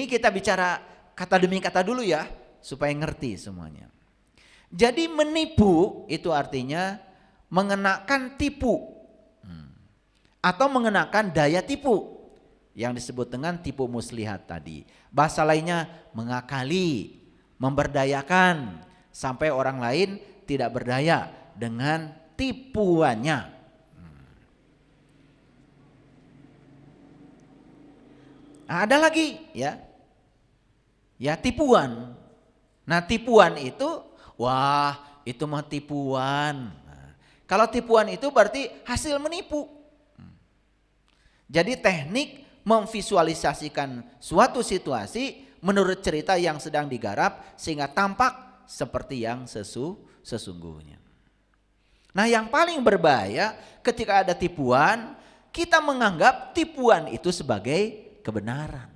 Ini kita bicara kata demi kata dulu ya, supaya ngerti semuanya. Jadi menipu itu artinya mengenakan tipu atau mengenakan daya tipu yang disebut dengan tipu muslihat tadi. Bahasa lainnya mengakali, memberdayakan sampai orang lain tidak berdaya dengan tipuannya. Ada lagi ya tipuan. Nah tipuan itu, wah itu mah tipuan. Nah, kalau tipuan itu berarti hasil menipu. Jadi teknik memvisualisasikan suatu situasi menurut cerita yang sedang digarap sehingga tampak seperti yang sesungguhnya. Nah yang paling berbahaya ketika ada tipuan, kita menganggap tipuan itu sebagai kebenaran.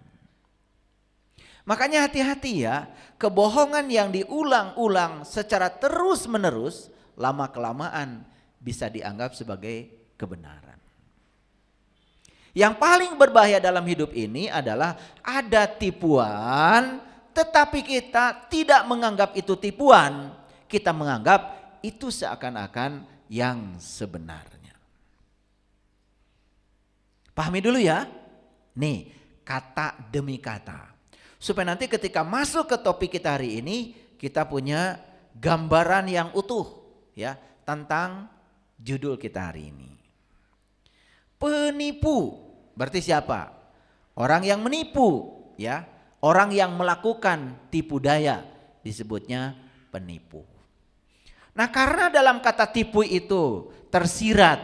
Makanya hati-hati ya, kebohongan yang diulang-ulang secara terus-menerus lama kelamaan bisa dianggap sebagai kebenaran. Yang paling berbahaya dalam hidup ini adalah ada tipuan tetapi kita tidak menganggap itu tipuan, kita menganggap itu seakan-akan yang sebenarnya. Pahami dulu ya. Nih, kata demi kata. Supaya nanti ketika masuk ke topik kita hari ini, kita punya gambaran yang utuh ya tentang judul kita hari ini. Penipu, berarti siapa? Orang yang menipu ya, orang yang melakukan tipu daya disebutnya penipu. Nah, karena dalam kata tipu itu tersirat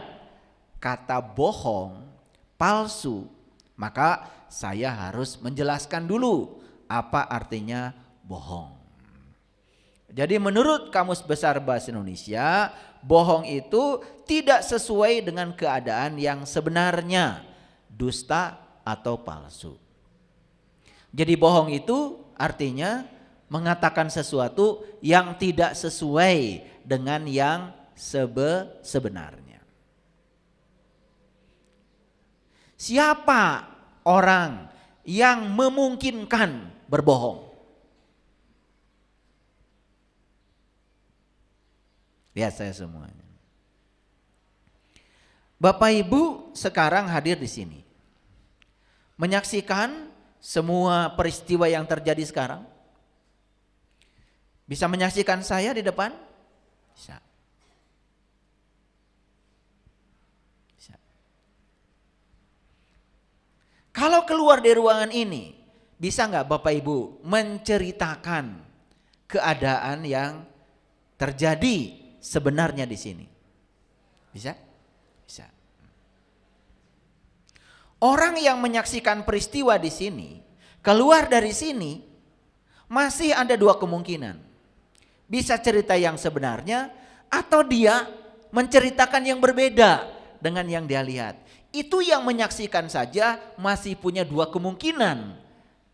kata bohong, palsu, maka saya harus menjelaskan dulu apa artinya bohong. Jadi menurut Kamus Besar Bahasa Indonesia, bohong itu tidak sesuai dengan keadaan yang sebenarnya, dusta atau palsu. Jadi bohong itu artinya mengatakan sesuatu yang tidak sesuai dengan yang sebenarnya. Siapa orang yang memungkinkan berbohong? Lihat saya semuanya. Bapak Ibu sekarang hadir di sini, menyaksikan semua peristiwa yang terjadi sekarang. Bisa menyaksikan saya di depan? Bisa. Kalau keluar dari ruangan ini, bisa nggak Bapak Ibu menceritakan keadaan yang terjadi sebenarnya di sini? Bisa? Bisa. Orang yang menyaksikan peristiwa di sini, keluar dari sini, masih ada dua kemungkinan. Bisa cerita yang sebenarnya, atau dia menceritakan yang berbeda dengan yang dia lihat. Itu yang menyaksikan saja masih punya dua kemungkinan.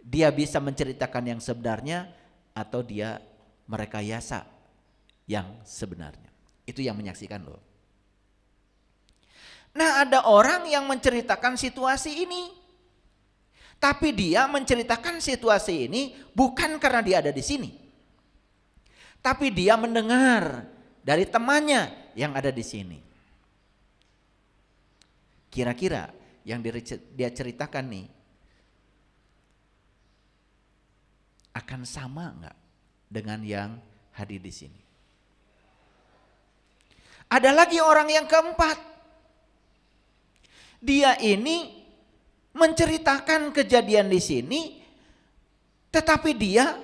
Dia bisa menceritakan yang sebenarnya atau dia merekayasa yang sebenarnya. Itu yang menyaksikan loh. Nah, ada orang yang menceritakan situasi ini. Tapi dia menceritakan situasi ini bukan karena dia ada di sini. Tapi dia mendengar dari temannya yang ada di sini. Kira-kira yang dia ceritakan nih akan sama enggak dengan yang hadir di sini? Ada lagi orang yang keempat. Dia ini menceritakan kejadian di sini, tetapi dia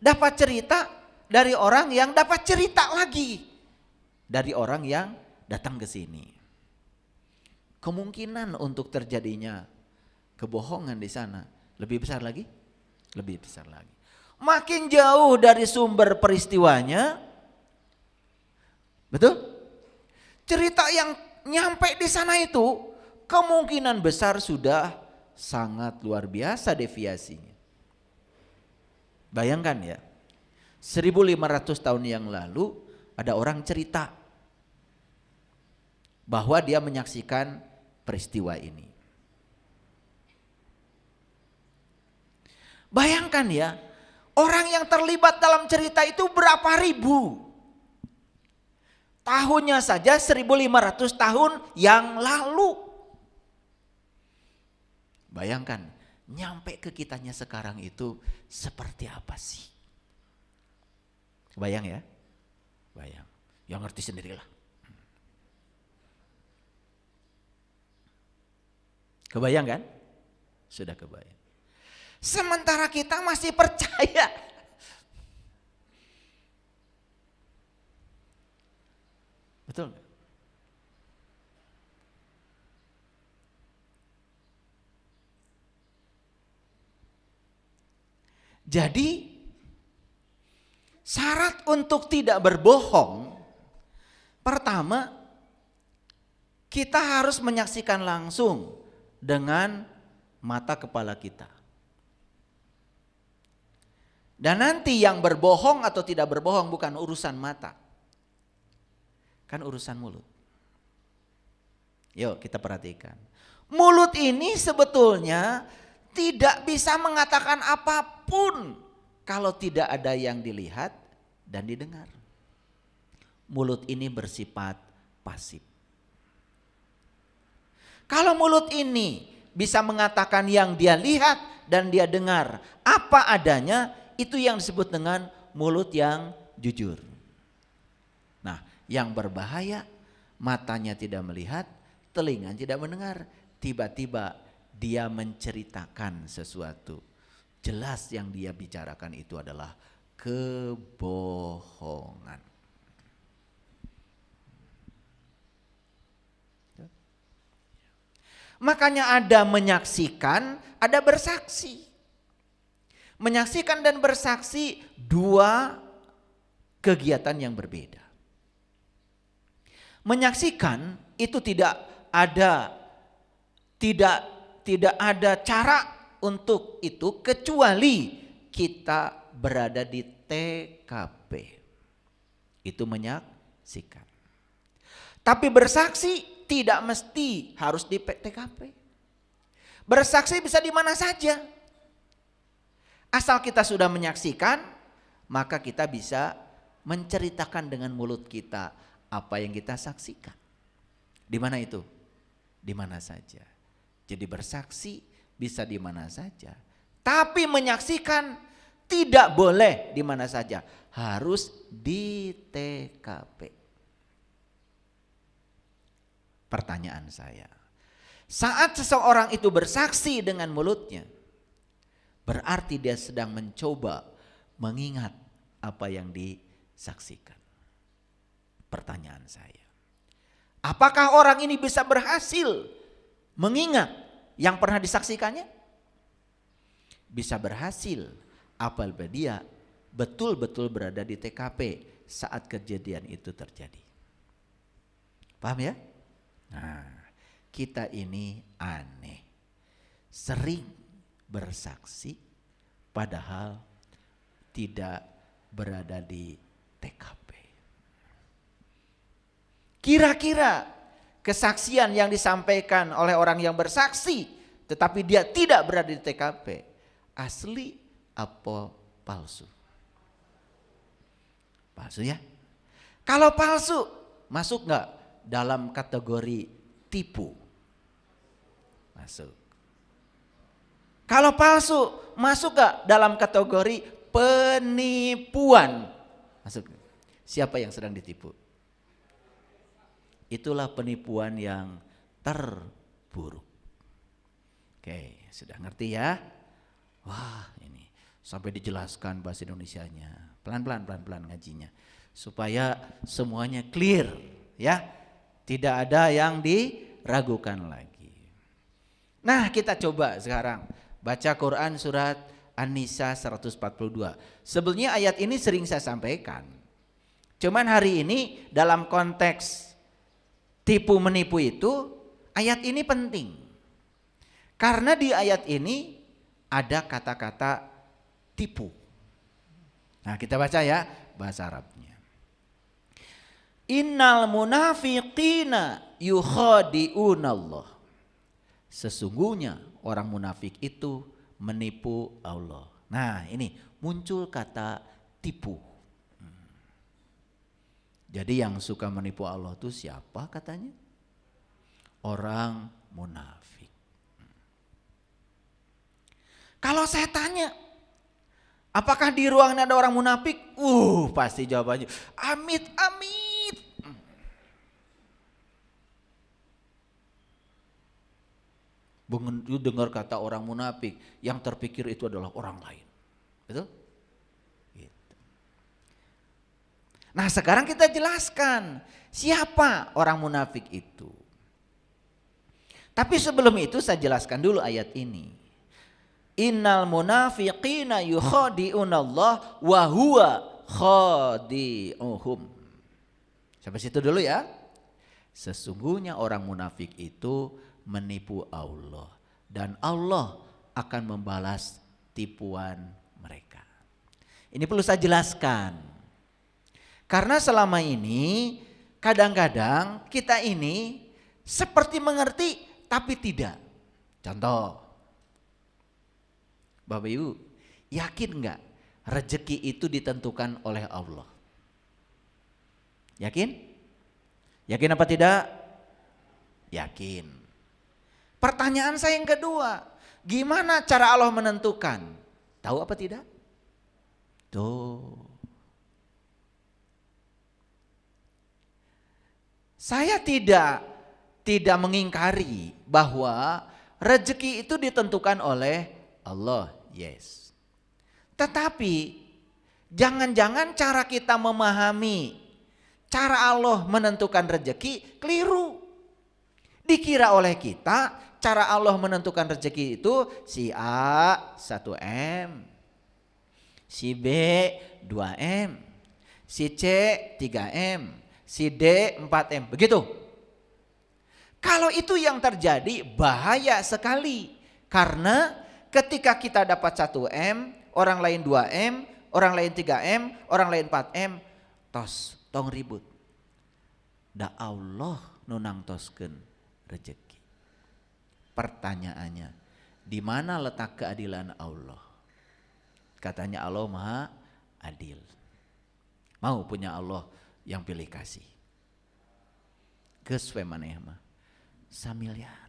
dapat cerita dari orang yang dapat cerita lagi dari orang yang datang ke sini. Kemungkinan untuk terjadinya kebohongan di sana lebih besar lagi, lebih besar lagi. Makin jauh dari sumber peristiwanya, betul? Cerita yang nyampe di sana itu kemungkinan besar sudah sangat luar biasa deviasinya. Bayangkan ya, 1500 tahun yang lalu ada orang cerita bahwa dia menyaksikan peristiwa ini. Bayangkan ya, orang yang terlibat dalam cerita itu berapa ribu. Tahunnya saja 1500 tahun yang lalu. Bayangkan, nyampe ke kitanya sekarang itu seperti apa sih? Bayang ya? Bayang. Yang ngerti sendirilah. Kebayang kan? Sudah kebayang. Sementara kita masih percaya. Betul nggak? Jadi syarat untuk tidak berbohong, pertama kita harus menyaksikan langsung dengan mata kepala kita. Dan nanti yang berbohong atau tidak berbohong bukan urusan mata, kan urusan mulut. Yuk kita perhatikan. Mulut ini sebetulnya tidak bisa mengatakan apapun kalau tidak ada yang dilihat dan didengar. Mulut ini bersifat pasif. Kalau mulut ini bisa mengatakan yang dia lihat dan dia dengar apa adanya, itu yang disebut dengan mulut yang jujur. Nah, yang berbahaya, matanya tidak melihat, telinga tidak mendengar. Tiba-tiba dia menceritakan sesuatu. Jelas yang dia bicarakan itu adalah kebohongan. Makanya ada menyaksikan, ada bersaksi. Menyaksikan dan bersaksi dua kegiatan yang berbeda. Menyaksikan itu tidak ada cara untuk itu kecuali kita berada di TKP. Itu menyaksikan. Tapi bersaksi tidak mesti harus di TKP. Bersaksi bisa di mana saja. Asal kita sudah menyaksikan, maka kita bisa menceritakan dengan mulut kita apa yang kita saksikan. Di mana itu? Di mana saja. Jadi bersaksi bisa di mana saja. Tapi menyaksikan tidak boleh di mana saja. Harus di TKP. Pertanyaan saya. Saat seseorang itu bersaksi dengan mulutnya, berarti dia sedang mencoba mengingat apa yang disaksikan. Pertanyaan saya. Apakah orang ini bisa berhasil mengingat yang pernah disaksikannya? Bisa berhasil apabila dia betul-betul berada di TKP saat kejadian itu terjadi. Paham ya? Nah, kita ini aneh. Sering bersaksi padahal tidak berada di TKP. Kira-kira kesaksian yang disampaikan oleh orang yang bersaksi tetapi dia tidak berada di TKP, asli apa palsu? Palsu ya? Kalau palsu masuk nggak dalam kategori tipu? Masuk. Kalau palsu masuk gak dalam kategori penipuan? Masuk. Siapa yang sedang ditipu? Itulah penipuan yang terburuk. Oke, sudah ngerti ya? Wah, ini sampai dijelaskan bahasa Indonesianya. Pelan-pelan ngajinya. Supaya semuanya clear ya. Tidak ada yang diragukan lagi. Nah, kita coba sekarang baca Quran surat An-Nisa 142. Sebelumnya ayat ini sering saya sampaikan. Cuman hari ini dalam konteks tipu menipu itu ayat ini penting. Karena di ayat ini ada kata-kata tipu. Nah, kita baca ya bahasa Arabnya. Innal munafiqina yukhadi'unallah. Sesungguhnya orang munafik itu menipu Allah. Nah ini muncul kata tipu. Jadi yang suka menipu Allah itu siapa katanya? Orang munafik. Kalau saya tanya, apakah di ruangan ada orang munafik? Pasti jawabannya amit amit. Begitu dengar kata orang munafik, yang terpikir itu adalah orang lain. Betul? Gitu. Nah sekarang kita jelaskan siapa orang munafik itu. Tapi sebelum itu saya jelaskan dulu ayat ini. Innal munafiqina yukhadi'unallah wa huwa khadi'uhum. Sampai situ dulu ya. Sesungguhnya orang munafik itu menipu Allah dan Allah akan membalas tipuan mereka. Ini perlu saya jelaskan. Karena selama ini kadang-kadang kita ini seperti mengerti tapi tidak. Contoh, Bapak Ibu, yakin enggak rezeki itu ditentukan oleh Allah? Yakin? Yakin apa tidak? Yakin. Pertanyaan saya yang kedua, gimana cara Allah menentukan? Tahu apa tidak? Tuh. Saya tidak mengingkari bahwa rezeki itu ditentukan oleh Allah, yes. Tetapi jangan-jangan cara kita memahami cara Allah menentukan rezeki keliru. Dikira oleh kita cara Allah menentukan rezeki itu si A 1M, si B 2M, si C 3M, si D 4M, begitu. Kalau itu yang terjadi bahaya sekali. Karena ketika kita dapat 1M, orang lain 2M, orang lain 3M, orang lain 4M, tong ribut. Da Allah nunang toskeun rezeki. Pertanyaannya, di mana letak keadilan Allah? Katanya Allah Maha Adil. Mau punya Allah yang pilih kasih. Geus we maneh mah 1 miliar.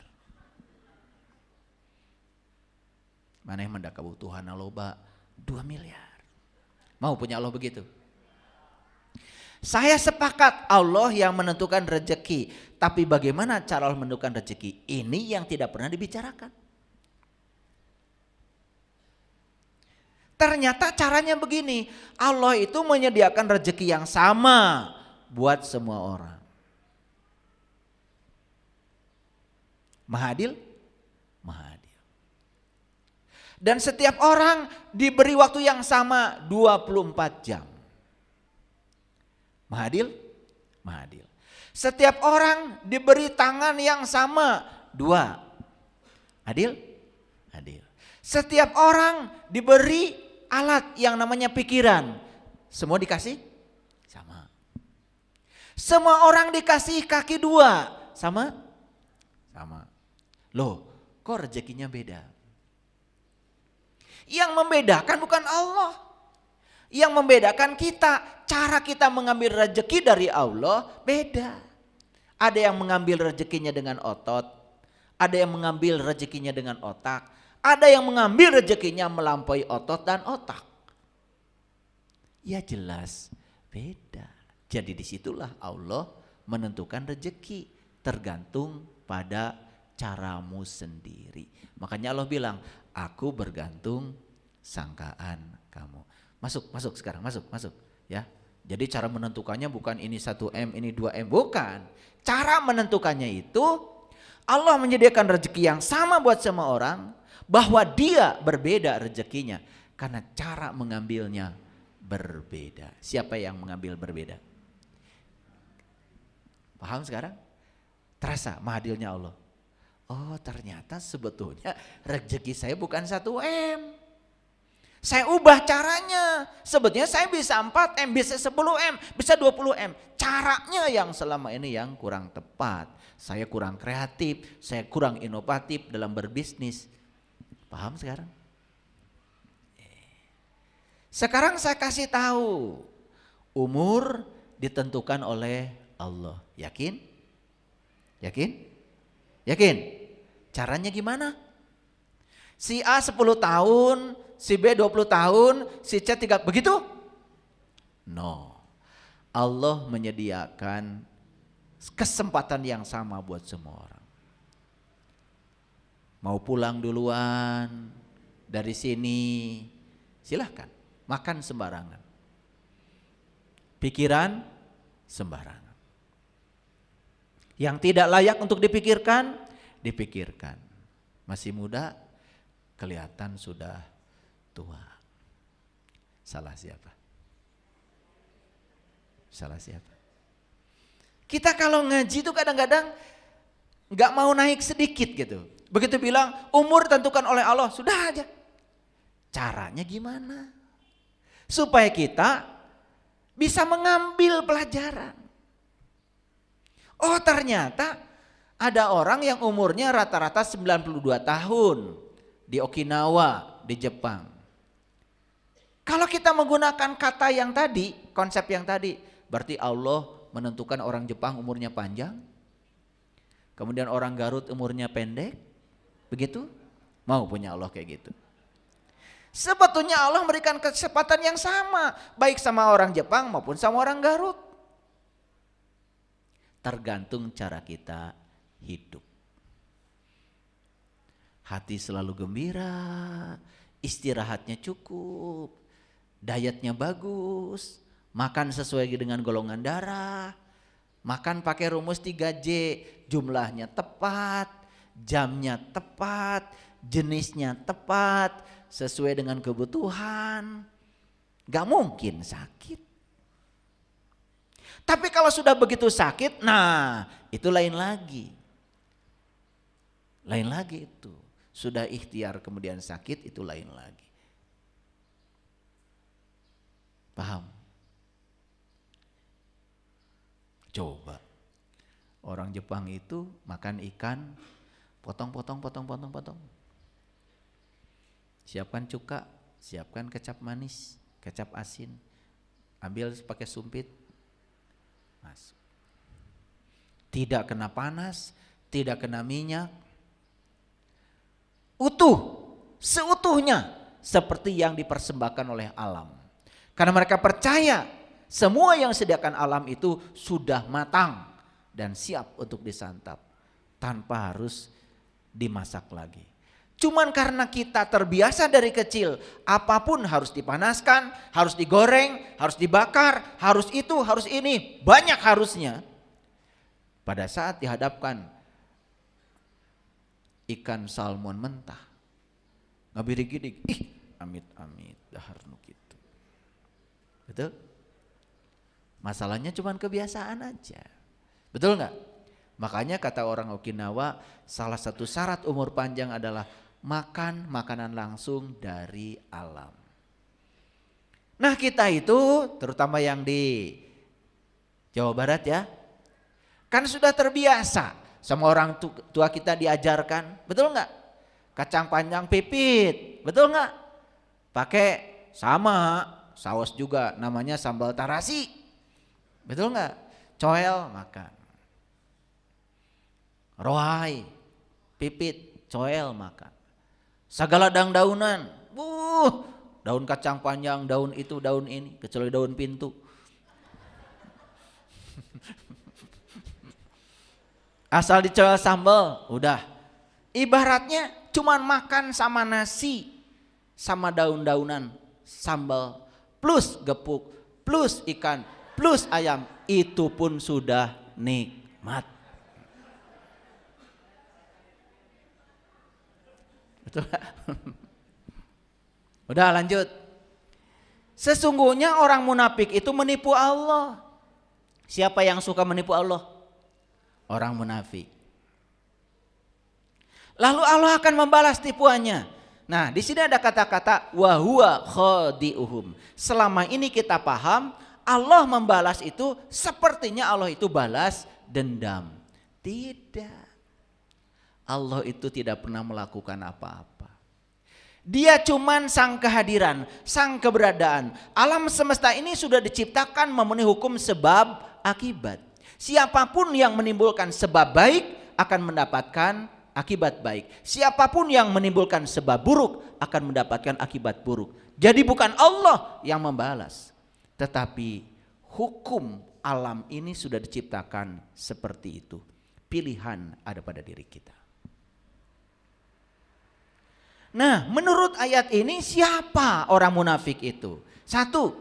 Maneh mah da kabutuhanna loba 2 miliar. Mau punya Allah begitu? Saya sepakat Allah yang menentukan rezeki, tapi bagaimana cara Allah menentukan rezeki? Ini yang tidak pernah dibicarakan. Ternyata caranya begini, Allah itu menyediakan rezeki yang sama buat semua orang. Maha adil? Maha adil. Dan setiap orang diberi waktu yang sama 24 jam. Maha adil? Maha adil. Setiap orang diberi tangan yang sama 2. Adil? Adil. Setiap orang diberi alat yang namanya pikiran. Semua dikasih? Sama. Semua orang dikasih kaki 2. Sama? Sama. Loh, kok rezekinya beda? Yang membedakan bukan Allah. Yang membedakan kita, cara kita mengambil rezeki dari Allah beda. Ada yang mengambil rezekinya dengan otot, ada yang mengambil rezekinya dengan otak, ada yang mengambil rezekinya melampaui otot dan otak. Ya jelas beda. Jadi disitulah Allah menentukan rezeki tergantung pada caramu sendiri. Makanya Allah bilang, aku bergantung sangkaan kamu. Masuk sekarang, masuk ya. Jadi cara menentukannya bukan ini 1M, ini 2M, bukan. Cara menentukannya itu Allah menyediakan rezeki yang sama buat semua orang, bahwa dia berbeda rezekinya karena cara mengambilnya berbeda. Siapa yang mengambil berbeda? Paham sekarang? Terasa mahadilnya Allah. Oh ternyata sebetulnya rezeki saya bukan 1M. Saya ubah caranya. Sebetulnya saya bisa 4M, bisa 10M, bisa 20M. Caranya yang selama ini yang kurang tepat. Saya kurang kreatif, saya kurang inovatif dalam berbisnis. Paham sekarang? Sekarang saya kasih tahu, umur ditentukan oleh Allah. Yakin? Yakin? Yakin? Caranya gimana? Si A 10 tahun, si B 20 tahun, si C 3, begitu? No. Allah menyediakan kesempatan yang sama buat semua orang. Mau pulang duluan dari sini, silahkan. Makan sembarangan. Pikiran sembarangan. Yang tidak layak untuk dipikirkan, dipikirkan. Masih muda, kelihatan sudah tua. Salah siapa? Salah siapa? Kita kalau ngaji itu kadang-kadang gak mau naik sedikit gitu. Begitu bilang umur tentukan oleh Allah, sudah aja. Caranya gimana? Supaya kita bisa mengambil pelajaran. Oh ternyata ada orang yang umurnya rata-rata 92 tahun di Okinawa, di Jepang. Kalau kita menggunakan kata yang tadi, konsep yang tadi, berarti Allah menentukan orang Jepang umurnya panjang. Kemudian orang Garut umurnya pendek. Begitu? Mau punya Allah kayak gitu? Sebetulnya Allah memberikan kesempatan yang sama, baik sama orang Jepang maupun sama orang Garut. Tergantung cara kita hidup. Hati selalu gembira, istirahatnya cukup, dietnya bagus, makan sesuai dengan golongan darah, makan pakai rumus 3J, jumlahnya tepat, jamnya tepat, jenisnya tepat, sesuai dengan kebutuhan. Gak mungkin sakit. Tapi kalau sudah begitu sakit, nah itu lain lagi. Lain lagi itu. Sudah ikhtiar kemudian sakit, itu lain lagi. Paham? Coba. Orang Jepang itu makan ikan, potong. Siapkan cuka, siapkan kecap manis, kecap asin. Ambil pakai sumpit. Masuk. Tidak kena panas, tidak kena minyak. Utuh, seutuhnya seperti yang dipersembahkan oleh alam. Karena mereka percaya semua yang disediakan alam itu sudah matang dan siap untuk disantap tanpa harus dimasak lagi. Cuman karena kita terbiasa dari kecil, apapun harus dipanaskan, harus digoreng, harus dibakar, harus itu, harus ini, banyak harusnya. Pada saat dihadapkan ikan salmon mentah, ngabiri-gidik, amit-amit dahar nu kitu. Betul? Masalahnya cuman kebiasaan aja. Betul nggak? Makanya kata orang Okinawa, salah satu syarat umur panjang adalah makan makanan langsung dari alam. Nah kita itu terutama yang di Jawa Barat ya, kan sudah terbiasa sama orang tua kita diajarkan, betul nggak? Kacang panjang pipit, betul nggak? Pakai sama saus juga, namanya sambal tarasi, betul nggak? Coel makan, roai, pipit, coel makan. Segala daun-daunan, daun kacang panjang, daun itu, daun ini, kecuali daun pintu. Asal dicoel sambal, udah. Ibaratnya cuman makan sama nasi, sama daun-daunan, sambal, plus gepuk, plus ikan, plus ayam, itu pun sudah nikmat. Betul. Udah lanjut. Sesungguhnya orang munafik itu menipu Allah. Siapa yang suka menipu Allah? Orang munafik. Lalu Allah akan membalas tipuannya. Nah, di sini ada kata-kata wa huwa khadi'uhum. Selama ini kita paham Allah membalas itu sepertinya Allah itu balas dendam. Tidak. Allah itu tidak pernah melakukan apa-apa. Dia cuman sang kehadiran, sang keberadaan. Alam semesta ini sudah diciptakan memenuhi hukum sebab akibat. Siapapun yang menimbulkan sebab baik akan mendapatkan akibat baik. Siapapun yang menimbulkan sebab buruk akan mendapatkan akibat buruk. Jadi bukan Allah yang membalas, tetapi hukum alam ini sudah diciptakan seperti itu. Pilihan ada pada diri kita. Nah, menurut ayat ini siapa orang munafik itu? Satu,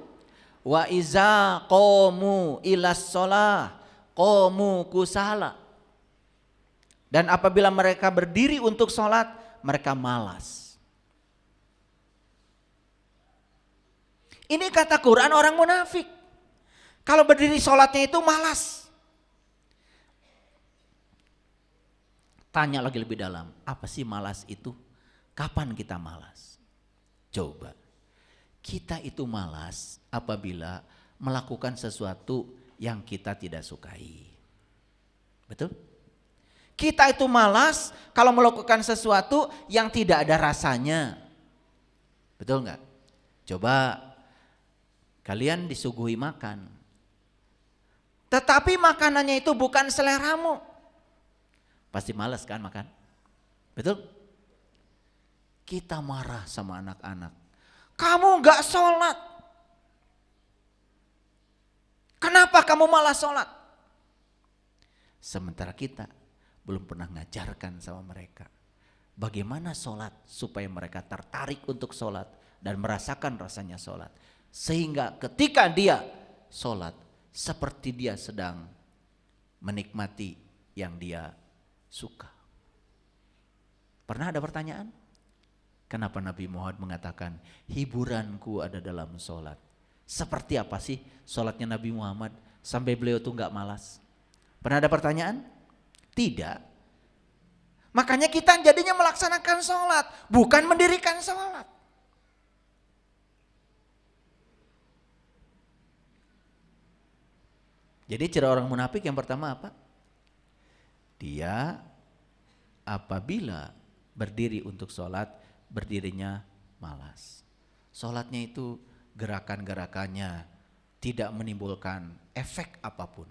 wa iza qamu ilas shalah qamu kusala. Dan apabila mereka berdiri untuk sholat, mereka malas. Ini kata Quran orang munafik. Kalau berdiri sholatnya itu malas. Tanya lagi lebih dalam, apa sih malas itu? Kapan kita malas? Coba. Kita itu malas apabila melakukan sesuatu yang kita tidak sukai. Betul? Kita itu malas kalau melakukan sesuatu yang tidak ada rasanya. Betul nggak? Coba kalian disuguhi makan. Tetapi makanannya itu bukan seleramu. Pasti malas kan makan? Betul? Kita marah sama anak-anak. Kamu nggak sholat. Kenapa kamu malah sholat? Sementara kita belum pernah ngajarkan sama mereka bagaimana sholat supaya mereka tertarik untuk sholat dan merasakan rasanya sholat. Sehingga ketika dia sholat seperti dia sedang menikmati yang dia suka. Pernah ada pertanyaan? Kenapa Nabi Muhammad mengatakan hiburanku ada dalam sholat? Seperti apa sih sholatnya Nabi Muhammad sampai beliau tuh gak malas? Pernah ada pertanyaan? Tidak. Makanya kita jadinya melaksanakan sholat, bukan mendirikan sholat. Jadi ciri orang munafik yang pertama apa? Dia apabila berdiri untuk sholat, berdirinya malas. Sholatnya itu gerakan-gerakannya tidak menimbulkan efek apapun.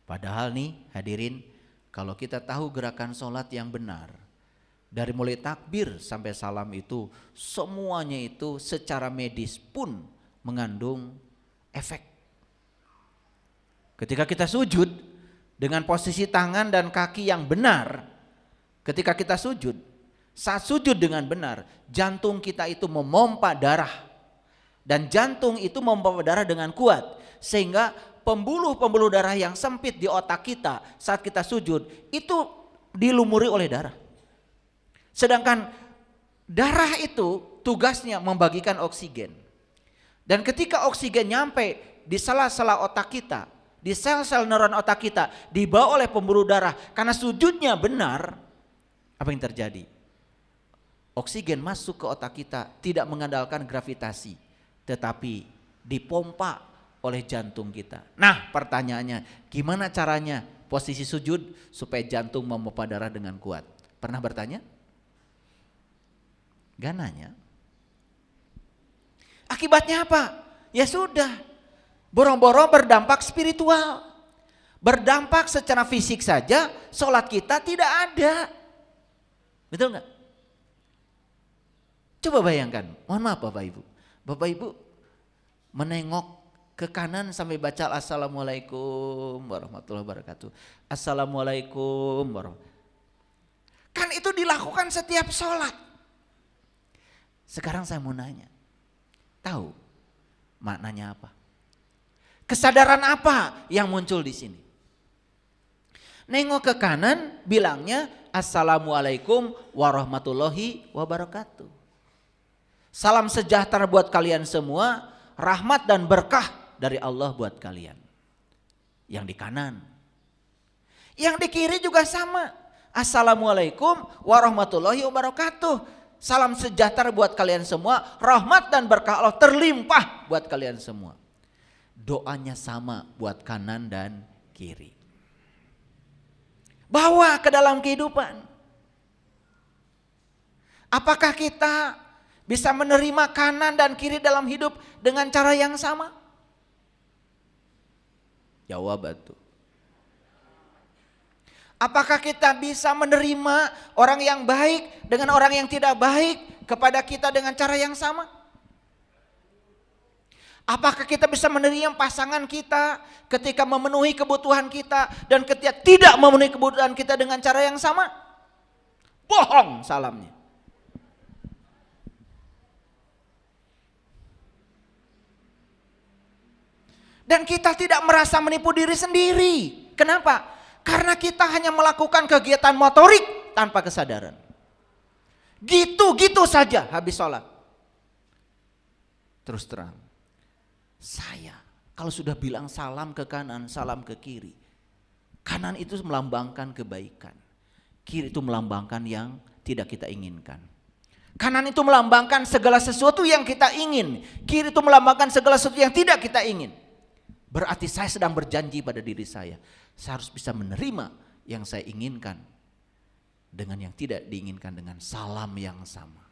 Padahal nih hadirin, kalau kita tahu gerakan sholat yang benar, dari mulai takbir sampai salam itu semuanya itu secara medis pun mengandung efek. Ketika kita sujud dengan posisi tangan dan kaki yang benar, ketika kita sujud, saat sujud dengan benar, jantung kita itu memompa darah. Dan jantung itu memompa darah dengan kuat. Sehingga pembuluh-pembuluh darah yang sempit di otak kita saat kita sujud, itu dilumuri oleh darah. Sedangkan darah itu tugasnya membagikan oksigen. Dan ketika oksigen nyampe di sela-sela otak kita, di sel-sel neuron otak kita, dibawa oleh pembuluh darah. Karena sujudnya benar, apa yang terjadi? Oksigen masuk ke otak kita tidak mengandalkan gravitasi, tetapi dipompa oleh jantung kita. Nah pertanyaannya, gimana caranya posisi sujud supaya jantung memompa darah dengan kuat? Pernah bertanya? Gak nanya. Akibatnya apa? Ya sudah, boro-boro berdampak spiritual. Berdampak secara fisik saja, sholat kita tidak ada. Betul gak? Coba bayangkan, mohon maaf Bapak Ibu. Bapak Ibu menengok ke kanan sampai baca Assalamualaikum warahmatullahi wabarakatuh. Assalamualaikum warahmatullahi wabarakatuh. Kan itu dilakukan setiap sholat. Sekarang saya mau nanya, tahu maknanya apa? Kesadaran apa yang muncul di sini? Nengok ke kanan bilangnya Assalamualaikum warahmatullahi wabarakatuh. Salam sejahtera buat kalian semua, rahmat dan berkah dari Allah buat kalian. Yang di kanan. Yang di kiri juga sama. Assalamualaikum warahmatullahi wabarakatuh. Salam sejahtera buat kalian semua, rahmat dan berkah Allah terlimpah buat kalian semua. Doanya sama buat kanan dan kiri. Bawa ke dalam kehidupan. Apakah kita Bisa menerima kanan dan kiri dalam hidup dengan cara yang sama? Jawab batu. Apakah kita bisa menerima orang yang baik dengan orang yang tidak baik kepada kita dengan cara yang sama? Apakah kita bisa menerima pasangan kita ketika memenuhi kebutuhan kita dan ketika tidak memenuhi kebutuhan kita dengan cara yang sama? Bohong salamnya. Dan kita tidak merasa menipu diri sendiri. Kenapa? Karena kita hanya melakukan kegiatan motorik tanpa kesadaran. Gitu-gitu saja habis sholat. Terus terang. Saya kalau sudah bilang salam ke kanan, salam ke kiri. Kanan itu melambangkan kebaikan. Kiri itu melambangkan yang tidak kita inginkan. Kanan itu melambangkan segala sesuatu yang kita ingin. Kiri itu melambangkan segala sesuatu yang tidak kita ingin. Berarti saya sedang berjanji pada diri saya harus bisa menerima yang saya inginkan dengan yang tidak diinginkan dengan salam yang sama.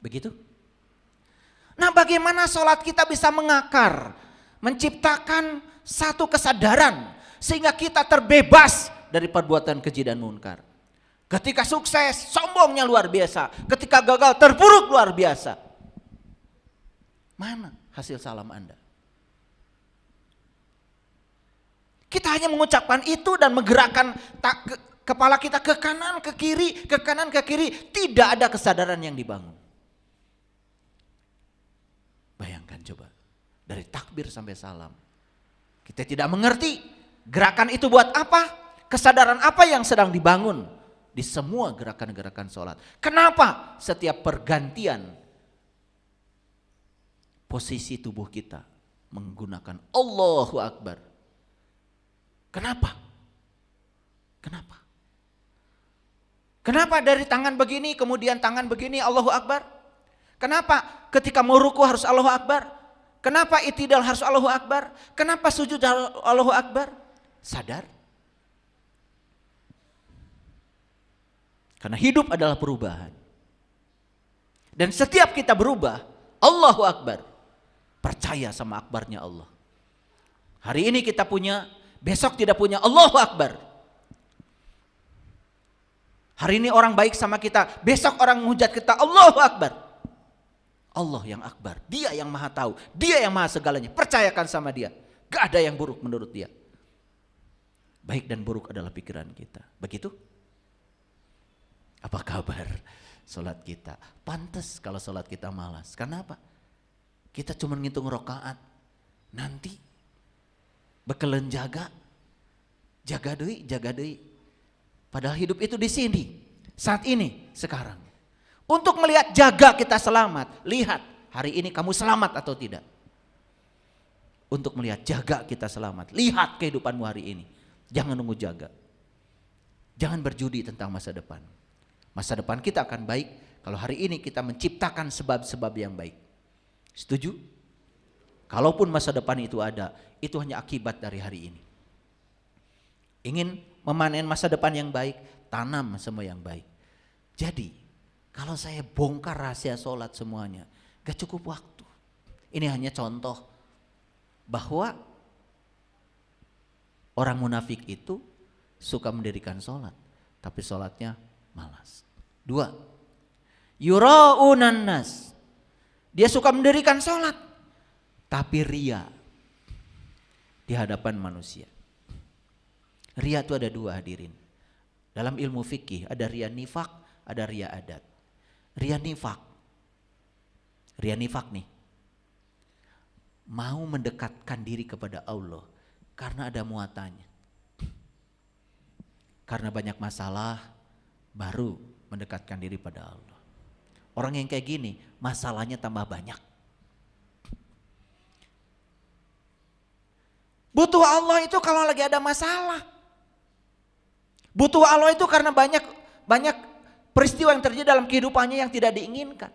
Begitu? Nah, bagaimana sholat kita bisa mengakar, menciptakan satu kesadaran sehingga kita terbebas dari perbuatan keji dan munkar. Ketika sukses, sombongnya luar biasa. Ketika gagal, terpuruk luar biasa. Mana hasil salam Anda? Kita hanya mengucapkan itu dan menggerakkan kepala kita ke kanan, ke kiri, ke kanan, ke kiri. Tidak ada kesadaran yang dibangun. Bayangkan coba, dari takbir sampai salam. Kita tidak mengerti gerakan itu buat apa, kesadaran apa yang sedang dibangun di semua gerakan-gerakan sholat. Kenapa setiap pergantian posisi tubuh kita menggunakan Allahu Akbar? Kenapa? Kenapa? Kenapa dari tangan begini kemudian tangan begini Allahu Akbar? Kenapa ketika mau ruku harus Allahu Akbar? Kenapa itidal harus Allahu Akbar? Kenapa sujud Allahu Akbar? Sadar? Karena hidup adalah perubahan. Dan setiap kita berubah, Allahu Akbar. Percaya sama akbarnya Allah. Hari ini kita punya, besok tidak punya, Allahu Akbar. Hari ini orang baik sama kita, besok orang menghujat kita, Allahu Akbar. Allah yang akbar, dia yang maha tahu, dia yang maha segalanya, percayakan sama dia. Gak ada yang buruk menurut dia. Baik dan buruk adalah pikiran kita. Begitu? Apa kabar sholat kita? Pantas kalau sholat kita malas. Kenapa? Kita cuma ngitung rakaat. Nanti bekelen jaga deui, jaga deui. Padahal hidup itu di sini, saat ini, sekarang. Untuk melihat jaga kita selamat, lihat hari ini kamu selamat atau tidak. Untuk melihat jaga kita selamat, lihat kehidupanmu hari ini. Jangan nunggu jaga. Jangan berjudi tentang masa depan. Masa depan kita akan baik kalau hari ini kita menciptakan sebab-sebab yang baik. Setuju? Kalaupun masa depan itu ada, itu hanya akibat dari hari ini. Ingin memanen masa depan yang baik, tanam semua yang baik. Jadi kalau saya bongkar rahasia sholat semuanya, gak cukup waktu. Ini hanya contoh bahwa orang munafik itu suka mendirikan sholat, tapi sholatnya malas. 2, yura'unan nas. Dia suka mendirikan sholat, tapi ria di hadapan manusia. Ria itu ada 2 hadirin. Dalam ilmu fikih ada ria nifak, ada ria adat. Ria nifak nih, mau mendekatkan diri kepada Allah karena ada muatannya. Karena banyak masalah baru mendekatkan diri pada Allah. Orang yang kayak gini masalahnya tambah banyak. Butuh Allah itu kalau lagi ada masalah. Butuh Allah itu karena banyak peristiwa yang terjadi dalam kehidupannya yang tidak diinginkan.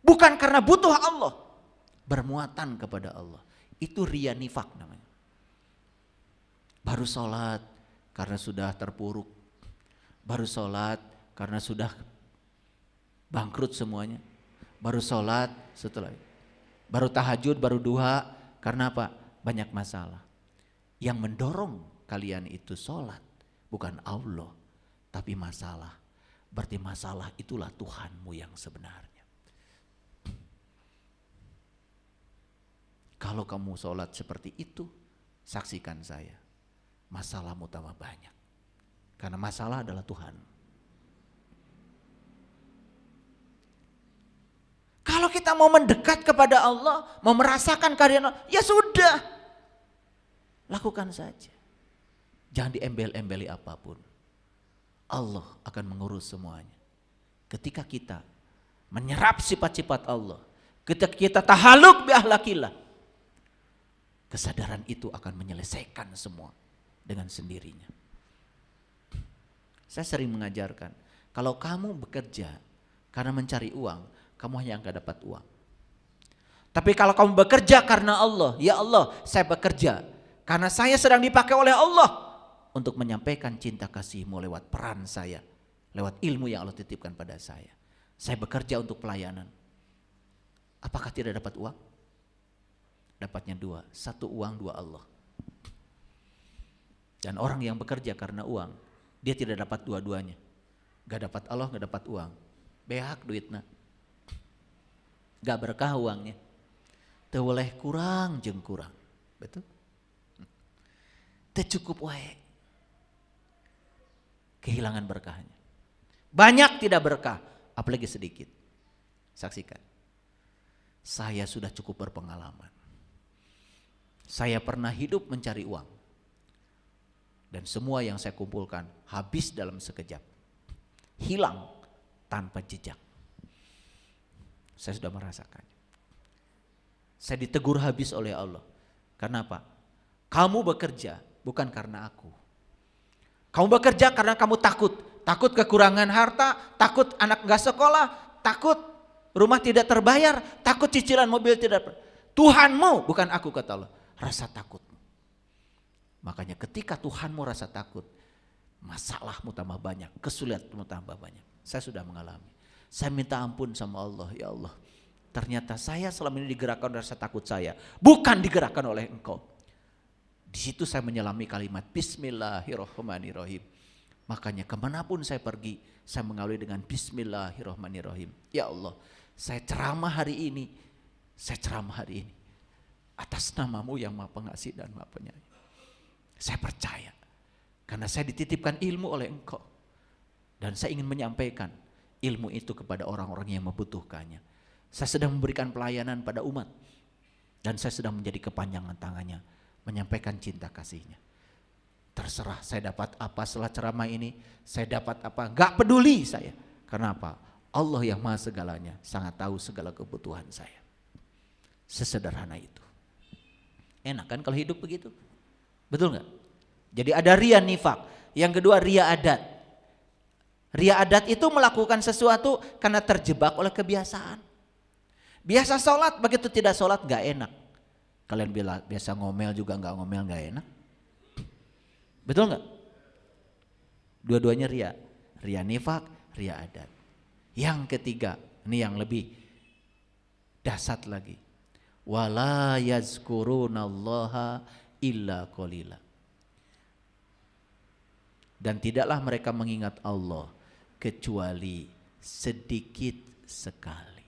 Bukan karena butuh Allah. Bermuatan kepada Allah. Itu ria nifak namanya. Baru sholat karena sudah terpuruk. Baru sholat karena sudah bangkrut semuanya. Baru sholat, setelah itu baru tahajud, baru duha. Karena apa? Banyak masalah. Yang mendorong kalian itu sholat bukan Allah, tapi masalah. Berarti masalah itulah Tuhanmu yang sebenarnya. Kalau kamu sholat seperti itu, saksikan saya, masalahmu tambah banyak. Karena masalah adalah Tuhan. Kalau kita mau mendekat kepada Allah, mau merasakan kehadiran Allah, ya sudah. Lakukan saja. Jangan diembel-embeli apapun. Allah akan mengurus semuanya. Ketika kita menyerap sifat-sifat Allah, ketika kita tahaluk bi akhlakillah, kesadaran itu akan menyelesaikan semua dengan sendirinya. Saya sering mengajarkan, kalau kamu bekerja karena mencari uang, kamu hanya akan dapat uang. Tapi kalau kamu bekerja karena Allah, ya Allah, saya bekerja karena saya sedang dipakai oleh Allah untuk menyampaikan cinta kasih-Mu lewat peran saya, lewat ilmu yang Allah titipkan pada saya. Saya bekerja untuk pelayanan. Apakah tidak dapat uang? Dapatnya dua, satu uang, dua Allah. Dan orang yang bekerja karena uang, dia tidak dapat dua-duanya. Gak dapat Allah, gak dapat uang. Behak duitnya. Gak berkah uangnya. Teu boleh kurang jeung kurang. Betul? Teu cukup wae. Kehilangan berkahnya. Banyak tidak berkah, apalagi sedikit. Saksikan. Saya sudah cukup berpengalaman. Saya pernah hidup mencari uang. Dan semua yang saya kumpulkan habis dalam sekejap. Hilang tanpa jejak. Saya sudah merasakannya. Saya ditegur habis oleh Allah. Karena apa? Kamu bekerja bukan karena aku. Kamu bekerja karena kamu takut. Takut kekurangan harta, takut anak gak sekolah, takut rumah tidak terbayar, takut cicilan mobil tidak. Tuhanmu bukan aku, kata Allah. Rasa takut. Makanya ketika Tuhanmu rasa takut, masalahmu tambah banyak, kesulitanmu tambah banyak. Saya sudah mengalami. Saya minta ampun sama Allah, ya Allah. Ternyata saya selama ini digerakkan rasa takut saya, bukan digerakkan oleh Engkau. Di situ saya menyelami kalimat Bismillahirrahmanirrahim. Makanya kemanapun saya pergi, saya mengawali dengan Bismillahirrahmanirrahim. Ya Allah, saya ceramah hari ini, atas namamu yang Maha Pengasih dan Maha Penyayang. Saya percaya, karena saya dititipkan ilmu oleh Engkau. Dan saya ingin menyampaikan ilmu itu kepada orang-orang yang membutuhkannya. Saya sedang memberikan pelayanan pada umat. Dan saya sedang menjadi kepanjangan tangannya, menyampaikan cinta kasihnya. Terserah saya dapat apa setelah ceramah ini, saya dapat apa, gak peduli saya. Karena apa? Allah yang maha segalanya, sangat tahu segala kebutuhan saya. Sesederhana itu. Enak kan kalau hidup begitu? Betul gak? Jadi ada ria nifak, yang kedua ria adat. Ria adat itu melakukan sesuatu karena terjebak oleh kebiasaan. Biasa sholat, begitu tidak sholat gak enak. Kalian bilang biasa ngomel juga gak ngomel gak enak. Betul gak? Dua-duanya ria. Ria nifak, ria adat. Yang ketiga, ini yang lebih dahsyat lagi. Wala yazkurunallaha illa qalila. Dan tidaklah mereka mengingat Allah kecuali sedikit sekali.